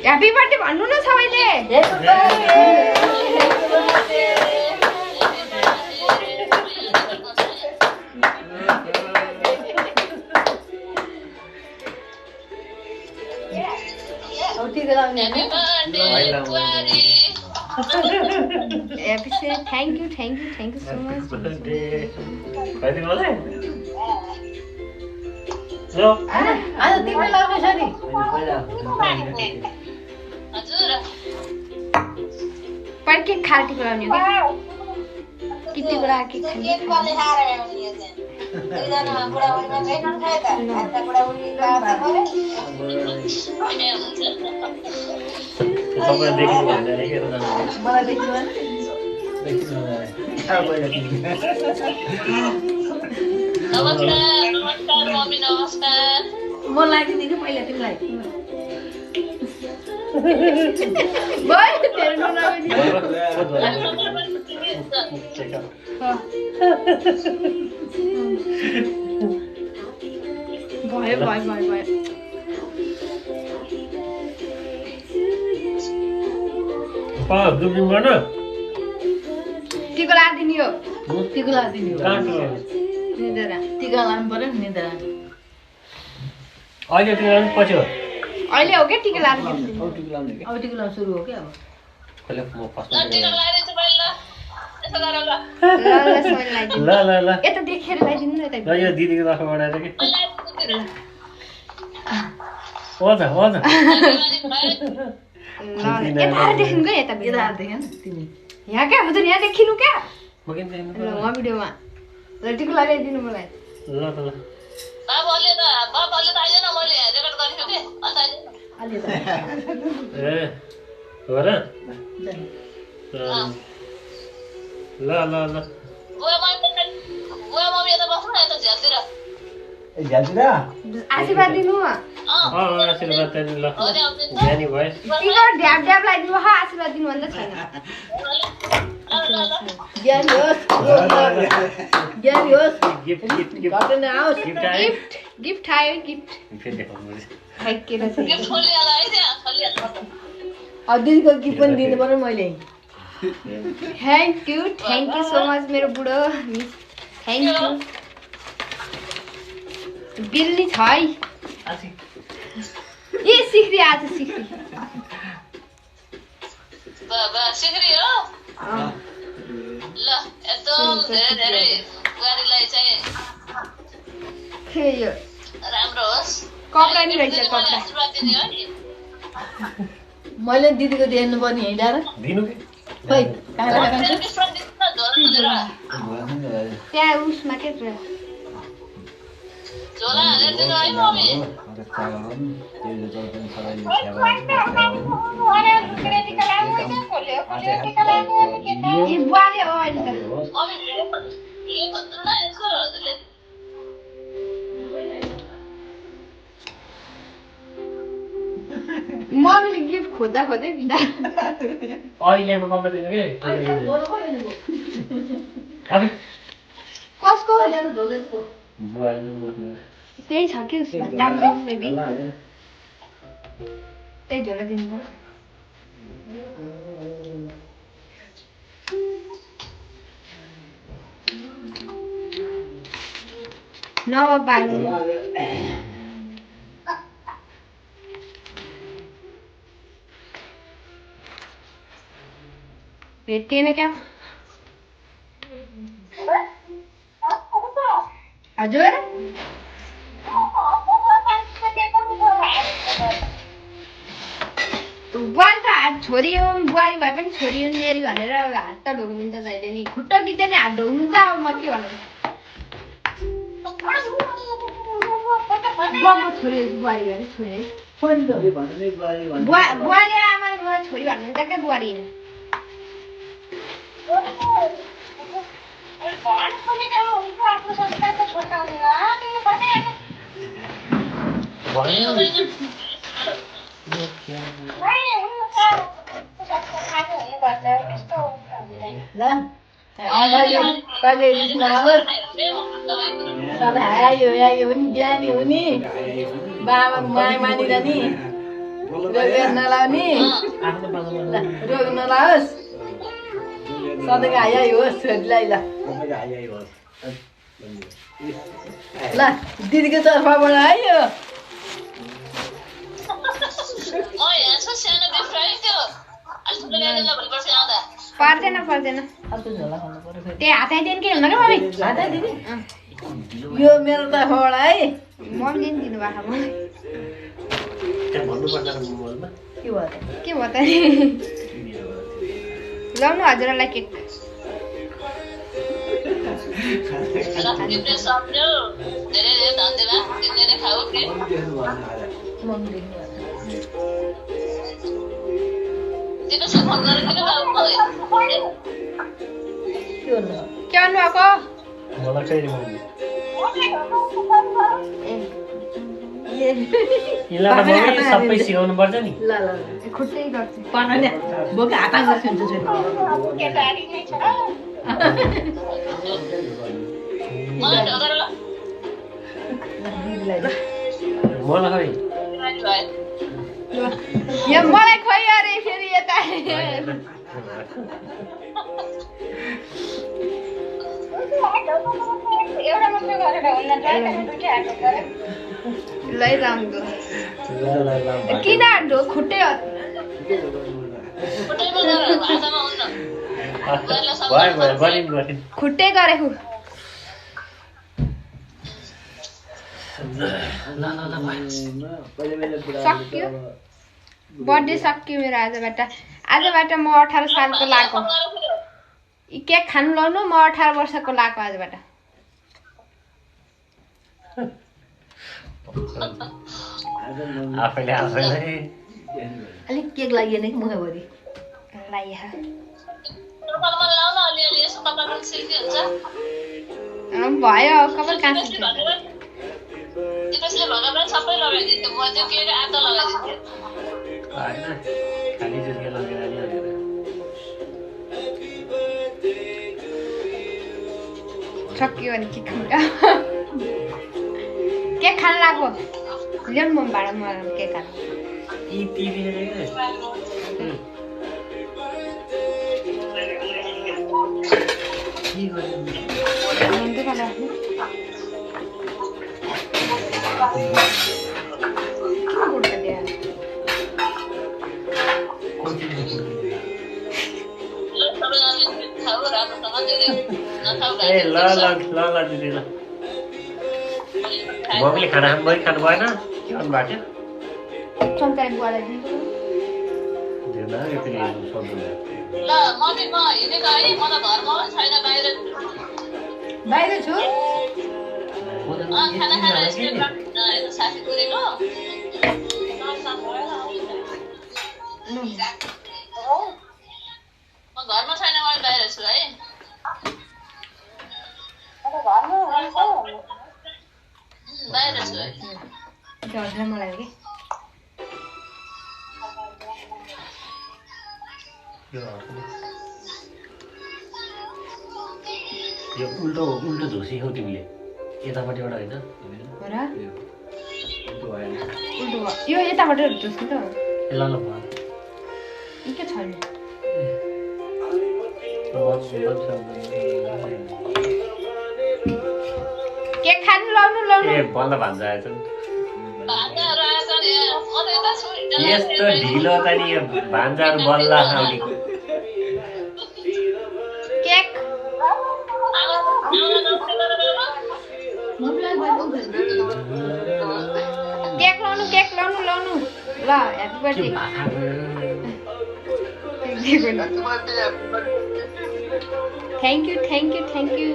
happy birthday भन्नु न सबैले thank you so much per cake खाटी बनाउने हो किति कुरा केक खाने नमस्कार मम्मी नमस्कार म लगाइदिन्छु पहिला तिमीलाई टिको लादिने हो टिको लादिने हो निदरा टिका लानु पर्यो नि निदरा अहिले टिका लानु पछि हो अहिले हो क्या टिको लादिने अब टिका लाउनु सुरु हो क्या अब कहिले म फर्स्ट ल यता देखेर लगाइदिनु न यता यो दिदीको तर्फबाट बनाएर कि हो त यतादेखिको यता यतादेखि तिमी यहाँ क्या हुँदैन यहाँ देखिनु क्या म किन देख्नु ल उहाँ भिडियोमा ल टिको लगाइदिनु मलाई ल त ल ए हो र ल आशीर्वाद दिनु आशीर्वाद त ल ज्ञानी भयो टिको ढ्याप ढ्याप लगाइदिनु हा आशीर्वाद दिनु भन्दा छैन ज्ञान होस् गिफ्ट घटना आओस् गिफ्ट आयो गिफ्ट फेरि देखाउनु पर्छ खाइकेर दिदीको गिफ्ट पनि दिनु पर्यो मैले थ्याङ्क यू सो मच मेरो बुढो मिस थ्याङ्क यू बिल्ली छ है ए सिक्री आज सिक्री सिक्री हो ल एकदम धेरै बुहारीलाई चाहिँ यो राम्रो होस् कपडा नि रहेछ कपडा आशीर्वाद दिने हो नि मैले दिदीको दिनु पर्ने हिँडा र दिनु के खोइ कहाँ त्यहाँ उसमा के झोला हालेर दिनु है मम्मी बुहारी हो अहिले त मम्मीले गिफ्ट खोज्दा खोज्दै अहिलेको कपडा दिनु के कसको त्यही छ कि उसमा राम्रो बेबी त्यही झोला दिनु नभए बाल्नु भेटिएन क्या हजुर बुहारी त हात छोरी हो बुहारी भए पनि छोरी हो नेरी भनेर हात त ढोग्नु त जहिले नि खुट्टा बित्दै नि हात ढोग्नु त अब म के भन्नु बुवाको छोरी बुहारी भने छोरी बुहारी आमाले बुवा छोरी भन्नुहुन्छ क्या बुहारी ल अगाडि कहिले रिस्न आओस् सधैँ आयो आयो नि ज्ञानी हुने बाबा माया मानिरहने रोग नलाउने ल रोग नलाओस् सधैँको हाई होस् छोरीलाई ल ल दिदीको तर्फबाट आयो पर्दैन पर्दैन त्यही हाताइदिनु के हुँदैन मम्मी हाता दिदी यो मेरो तर्फबाट है मम्मीले नि दिनुभएको मलाई के भयो त के भयो त लाउनु हजुरलाई केक धेरै धेरै धन्यवाद तिमीले नै खाऊ के मम्मीले तिमीसँग फोन गरेर किन बाबु मलाई के भन्नु के भन्नुभएको मलाई चाहिँ मम्मी यिनीलाई त मम्मी सबै सिकाउनु पर्छ नि ल ल खुट्टै गर्छु पानी बोका हाता गर्छु हुन्छ छोरी मलाई ढोगर ल दिदीलाई मलाई खै यो मलाई खोइ अरे फेरि यता लैराम्रो किन खुट्टै खुट्टैमा गएर भाषामा हुन्न खुट्टै गरेको सक्यो बर्थडे सक्यो मेरो आजबाट म 18 सालको लागेको केक खानु लाउनु म 18 वर्षको लागेको आजबाट आफैले आफैलाई अलिक केक लागिएन कि मुखभरि लाइहा कपालमा लाउन अलिअलि यसो कपालमा सिल्की हुन्छ भयो कपाल काट्नु त्यसले भगवान् सबै लगाइदिन्थ्यो म त्यो केक आधा लगाइदिन्थेँ होइन खाली जुर्के लगेर सक्यो भने के खान्छ केक खानु लाग्यो ल्याउनु म भाडा म केक खानु मम्मीले खाना मै खानु भएन के गर्नु भएको सन्तान बुवालाई दिनु ल मम्मी म हिँडेको है म त घरमा पनि छैन बाहिर बाहिर छु खाना खाना यता साथी पुरेको म घरमा छैन मैले बाहिर छु है बाहिर छु है हजुरलाई मलाई कि यो उल्टो उल्टो झुसी हौ तिमीले यतापट्टिबाट होइन हो र उल्टो यो यताबाट झुस्नु त ल ल भयो के छैन केक खानु लाउनु ए बल्ल भान्जा आएछ नि भान्जाहरू आएछ नि म त यता छु यस्तो ढिलो त नि यो भान्जाहरू बल्ल आउने केक केक लाउनु ल ह्यापी बर्थडे थ्याङ्क यू